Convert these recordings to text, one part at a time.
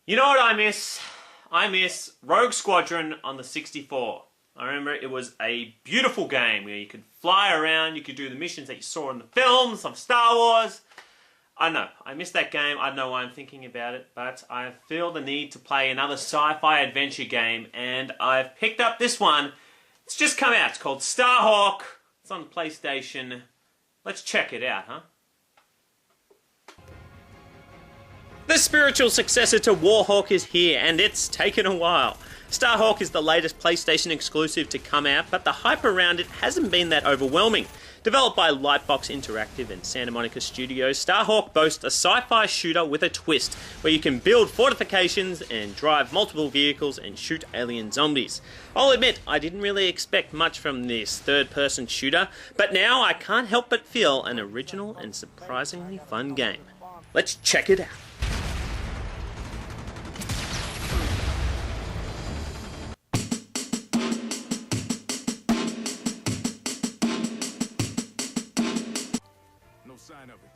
You know what I miss? I miss Rogue Squadron on the 64. I remember it was a beautiful game where you could fly around, you could do the missions that you saw in the films of Star Wars. I know, I miss that game, I don't know why I'm thinking about it, but I feel the need to play another sci-fi adventure game, and I've picked up this one. It's just come out, it's called Starhawk. It's on the PlayStation. Let's check it out, huh? The spiritual successor to Warhawk is here, and it's taken a while. Starhawk is the latest PlayStation exclusive to come out, but the hype around it hasn't been that overwhelming. Developed by Lightbox Interactive and Santa Monica Studios, Starhawk boasts a sci-fi shooter with a twist, where you can build fortifications and drive multiple vehicles and shoot alien zombies. I'll admit, I didn't really expect much from this third-person shooter, but now I can't help but feel an original and surprisingly fun game. Let's check it out.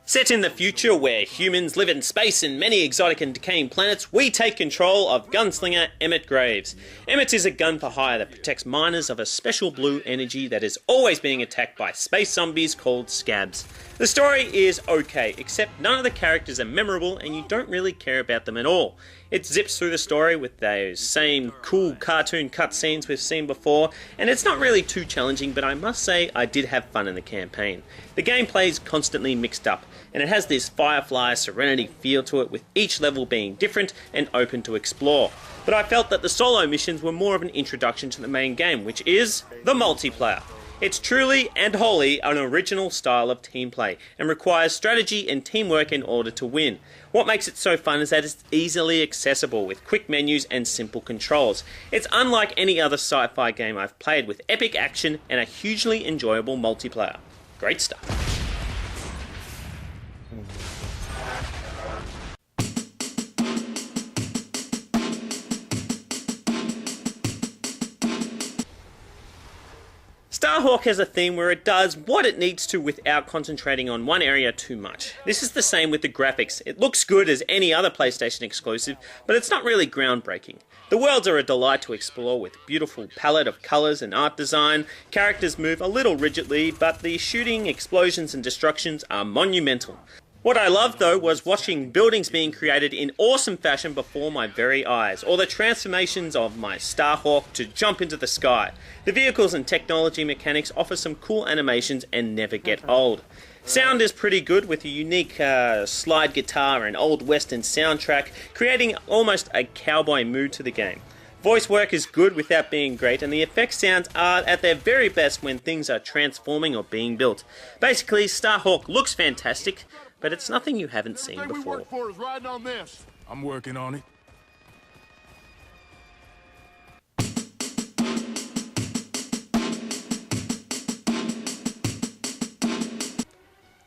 Set in the future where humans live in space and many exotic and decaying planets, we take control of gunslinger Emmett Graves. Emmett is a gun for hire that protects miners of a special blue energy that is always being attacked by space zombies called scabs. The story is okay, except none of the characters are memorable and you don't really care about them at all. It zips through the story with those same cool cartoon cutscenes we've seen before, and it's not really too challenging, but I must say I did have fun in the campaign. The gameplay is constantly mixed up, and it has this Firefly Serenity feel to it, with each level being different and open to explore. But I felt that the solo missions were more of an introduction to the main game, which is the multiplayer. It's truly and wholly an original style of team play and requires strategy and teamwork in order to win. What makes it so fun is that it's easily accessible with quick menus and simple controls. It's unlike any other sci-fi game I've played, with epic action and a hugely enjoyable multiplayer. Great stuff. Starhawk has a theme where it does what it needs to without concentrating on one area too much. This is the same with the graphics. It looks good as any other PlayStation exclusive, but it's not really groundbreaking. The worlds are a delight to explore with beautiful palette of colours and art design. Characters move a little rigidly, but the shooting, explosions and destructions are monumental. What I loved though was watching buildings being created in awesome fashion before my very eyes, or the transformations of my Starhawk to jump into the sky. The vehicles and technology mechanics offer some cool animations and never get old. Sound is pretty good, with a unique slide guitar and old western soundtrack, creating almost a cowboy mood to the game. Voice work is good without being great, and the effect sounds are at their very best when things are transforming or being built. Basically, Starhawk looks fantastic, but it's nothing you haven't seen before. We work for is riding on this. I'm working on it.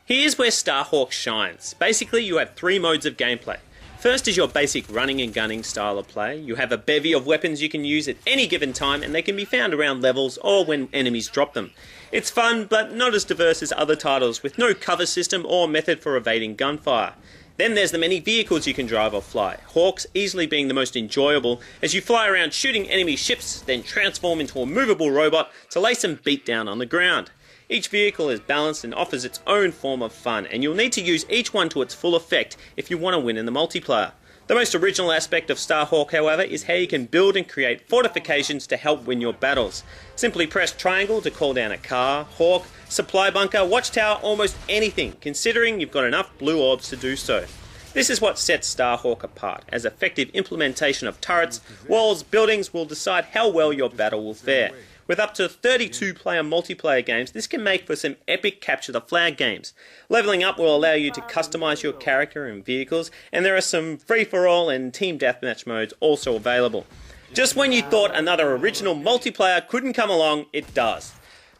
Here's where Starhawk shines. Basically, you have three modes of gameplay. First is your basic running and gunning style of play. You have a bevy of weapons you can use at any given time, and they can be found around levels or when enemies drop them. It's fun, but not as diverse as other titles, with no cover system or method for evading gunfire. Then there's the many vehicles you can drive or fly, Hawks easily being the most enjoyable, as you fly around shooting enemy ships, then transform into a movable robot to lay some beat down on the ground. Each vehicle is balanced and offers its own form of fun, and you'll need to use each one to its full effect if you want to win in the multiplayer. The most original aspect of Starhawk, however, is how you can build and create fortifications to help win your battles. Simply press triangle to call down a car, hawk, supply bunker, watchtower, almost anything, considering you've got enough blue orbs to do so. This is what sets Starhawk apart, as effective implementation of turrets, walls, buildings will decide how well your battle will fare. With up to 32-player multiplayer games, this can make for some epic capture the flag games. Leveling up will allow you to customize your character and vehicles, and there are some free-for-all and team deathmatch modes also available. Just when you thought another original multiplayer couldn't come along, it does.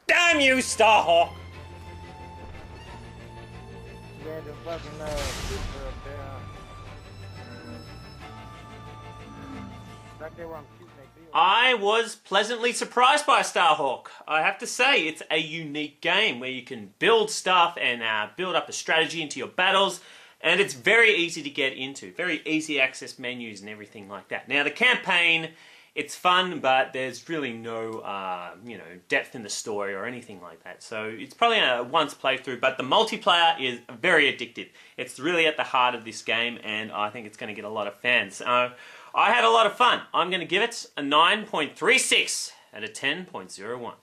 Damn you, Starhawk! Yeah, the fucking people up there. Right there where I'm shooting at you. I was pleasantly surprised by Starhawk. I have to say, it's a unique game where you can build stuff and build up a strategy into your battles. And it's very easy to get into, very easy access menus and everything like that. Now the campaign, it's fun, but there's really no depth in the story or anything like that. So it's probably a once playthrough, but the multiplayer is very addictive. It's really at the heart of this game, and I think it's going to get a lot of fans. I had a lot of fun. I'm going to give it a 9.36 out of 10.01.